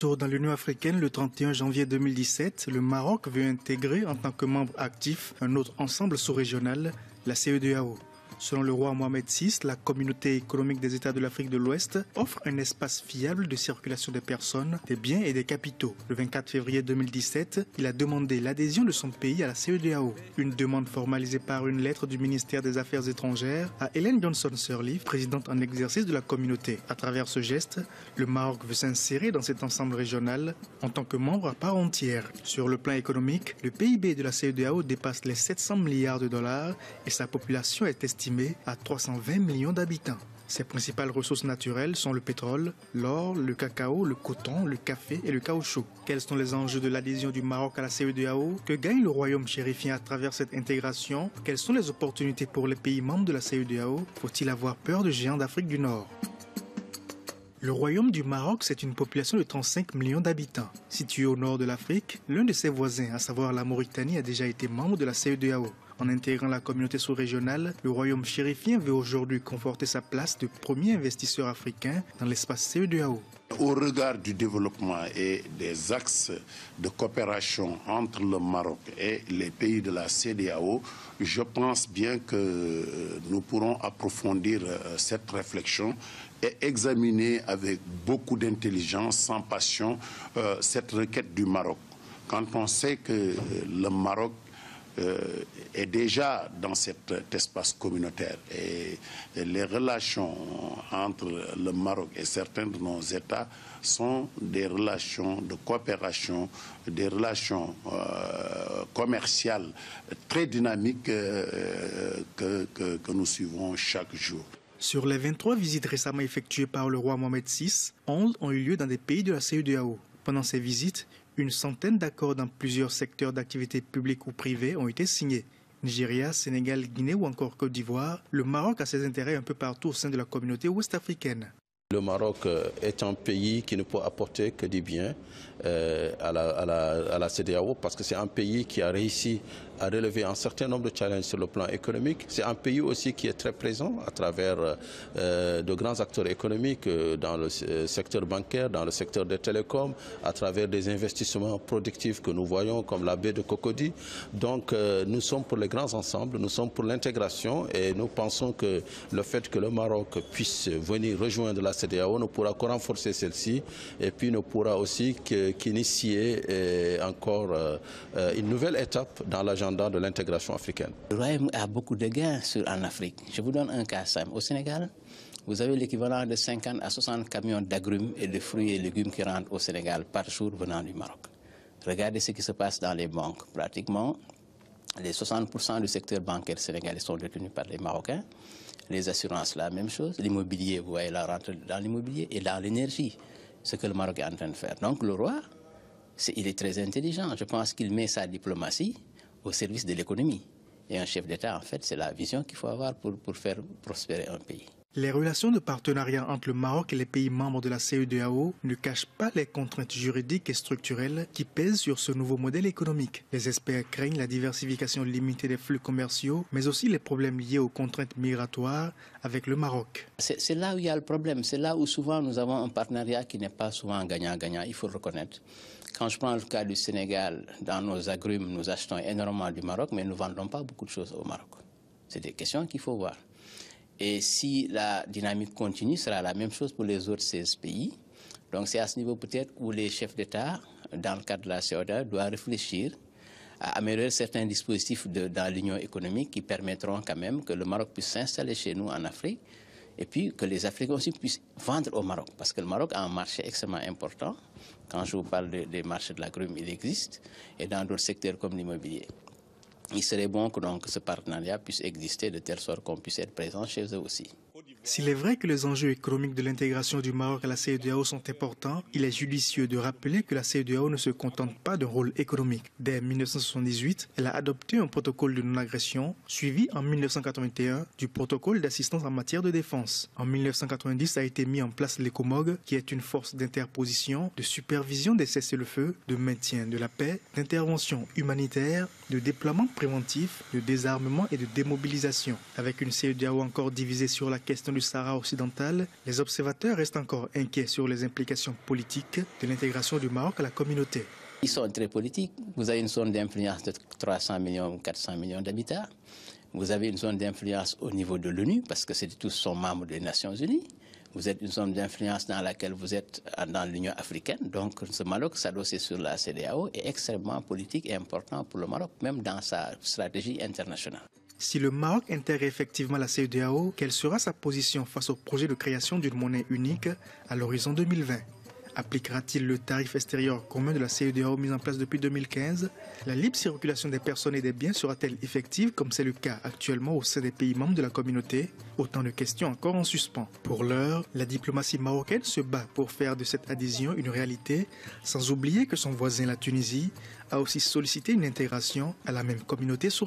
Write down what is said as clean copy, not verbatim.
Dans l'Union africaine, le 31 janvier 2017, le Maroc veut intégrer en tant que membre actif un autre ensemble sous-régional, la CEDEAO. Selon le roi Mohamed VI, la communauté économique des États de l'Afrique de l'Ouest offre un espace fiable de circulation des personnes, des biens et des capitaux. Le 24 février 2017, il a demandé l'adhésion de son pays à la CEDEAO. Une demande formalisée par une lettre du ministère des Affaires étrangères à Ellen Johnson-Sirleaf, présidente en exercice de la communauté. À travers ce geste, le Maroc veut s'insérer dans cet ensemble régional en tant que membre à part entière. Sur le plan économique, le PIB de la CEDEAO dépasse les 700 milliards de dollars et sa population est estimée à 320 millions d'habitants. Ses principales ressources naturelles sont le pétrole, l'or, le cacao, le coton, le café et le caoutchouc. Quels sont les enjeux de l'adhésion du Maroc à la CEDEAO? Que gagne le royaume chérifien à travers cette intégration? Quelles sont les opportunités pour les pays membres de la CEDEAO? Faut-il avoir peur de géants d'Afrique du Nord? Le royaume du Maroc, c'est une population de 35 millions d'habitants. Situé au nord de l'Afrique, l'un de ses voisins, à savoir la Mauritanie, a déjà été membre de la CEDEAO. En intégrant la communauté sous-régionale, le royaume chérifien veut aujourd'hui conforter sa place de premier investisseur africain dans l'espace CEDEAO. Au regard du développement et des axes de coopération entre le Maroc et les pays de la CEDEAO, je pense bien que nous pourrons approfondir cette réflexion et examiner avec beaucoup d'intelligence, sans passion, cette requête du Maroc. Quand on sait que le Maroc est déjà dans cet espace communautaire et les relations entre le Maroc et certains de nos États sont des relations de coopération, des relations commerciales très dynamiques que nous suivons chaque jour. Sur les 23 visites récemment effectuées par le roi Mohamed VI, 11 ont eu lieu dans des pays de la CEDEAO. Pendant ces visites, une centaine d'accords dans plusieurs secteurs d'activité publique ou privée ont été signés. Nigeria, Sénégal, Guinée ou encore Côte d'Ivoire, le Maroc a ses intérêts un peu partout au sein de la communauté ouest-africaine. Le Maroc est un pays qui ne peut apporter que du bien à la CEDEAO parce que c'est un pays qui a réussi à relever un certain nombre de challenges sur le plan économique. C'est un pays aussi qui est très présent à travers de grands acteurs économiques dans le secteur bancaire, dans le secteur des télécoms, à travers des investissements productifs que nous voyons comme la baie de Cocody. Donc nous sommes pour les grands ensembles, nous sommes pour l'intégration et nous pensons que le fait que le Maroc puisse venir rejoindre la CEDEAO ne pourra que renforcer celle-ci et puis ne pourra aussi qu'initier encore une nouvelle étape dans l'agenda de l'intégration africaine. Le royaume a beaucoup de gains en Afrique. Je vous donne un cas simple. Au Sénégal, vous avez l'équivalent de 50 à 60 camions d'agrumes et de fruits et légumes qui rentrent au Sénégal par jour venant du Maroc. Regardez ce qui se passe dans les banques. Pratiquement, les 60% du secteur bancaire sénégalais sont détenus par les Marocains. Les assurances, la même chose. L'immobilier, vous voyez la rentrée dans l'immobilier et dans l'énergie, ce que le Maroc est en train de faire. Donc le roi, il est très intelligent. Je pense qu'il met sa diplomatie au service de l'économie. Et un chef d'État, en fait, c'est la vision qu'il faut avoir pour faire prospérer un pays. Les relations de partenariat entre le Maroc et les pays membres de la CEDEAO ne cachent pas les contraintes juridiques et structurelles qui pèsent sur ce nouveau modèle économique. Les experts craignent la diversification limitée des flux commerciaux, mais aussi les problèmes liés aux contraintes migratoires avec le Maroc. C'est là où il y a le problème. C'est là où souvent nous avons un partenariat qui n'est pas souvent gagnant-gagnant, il faut le reconnaître. Quand je prends le cas du Sénégal, dans nos agrumes, nous achetons énormément du Maroc, mais nous ne vendons pas beaucoup de choses au Maroc. C'est des questions qu'il faut voir. Et si la dynamique continue, ce sera la même chose pour les autres 16 pays. Donc c'est à ce niveau peut-être où les chefs d'État, dans le cadre de la CEDEAO, doivent réfléchir à améliorer certains dispositifs dans l'Union économique qui permettront quand même que le Maroc puisse s'installer chez nous en Afrique et puis que les Africains aussi puissent vendre au Maroc. Parce que le Maroc a un marché extrêmement important. Quand je vous parle des marchés de l'agrume, il existe, et dans d'autres secteurs comme l'immobilier. Il serait bon que donc ce partenariat puisse exister de telle sorte qu'on puisse être présent chez eux aussi. S'il est vrai que les enjeux économiques de l'intégration du Maroc à la CEDEAO sont importants, il est judicieux de rappeler que la CEDEAO ne se contente pas d'un rôle économique. Dès 1978, elle a adopté un protocole de non-agression, suivi en 1981 du protocole d'assistance en matière de défense. En 1990 a été mis en place l'ECOMOG, qui est une force d'interposition, de supervision des cessez-le-feu, de maintien de la paix, d'intervention humanitaire, de déploiement préventif, de désarmement et de démobilisation. Avec une CEDEAO encore divisée sur la question du Sahara occidental, les observateurs restent encore inquiets sur les implications politiques de l'intégration du Maroc à la communauté. Ils sont très politiques. Vous avez une zone d'influence de 300 millions ou 400 millions d'habitants. Vous avez une zone d'influence au niveau de l'ONU, parce que tous sont membres des Nations Unies. Vous êtes une zone d'influence dans laquelle vous êtes dans l'Union africaine. Donc ce Maroc s'adosse sur la CEDEAO est extrêmement politique et important pour le Maroc, même dans sa stratégie internationale. Si le Maroc intègre effectivement la CEDEAO, quelle sera sa position face au projet de création d'une monnaie unique à l'horizon 2020 ? Appliquera-t-il le tarif extérieur commun de la CEDEAO mis en place depuis 2015 ? La libre circulation des personnes et des biens sera-t-elle effective comme c'est le cas actuellement au sein des pays membres de la communauté ? Autant de questions encore en suspens. Pour l'heure, la diplomatie marocaine se bat pour faire de cette adhésion une réalité, sans oublier que son voisin, la Tunisie, a aussi sollicité une intégration à la même communauté sur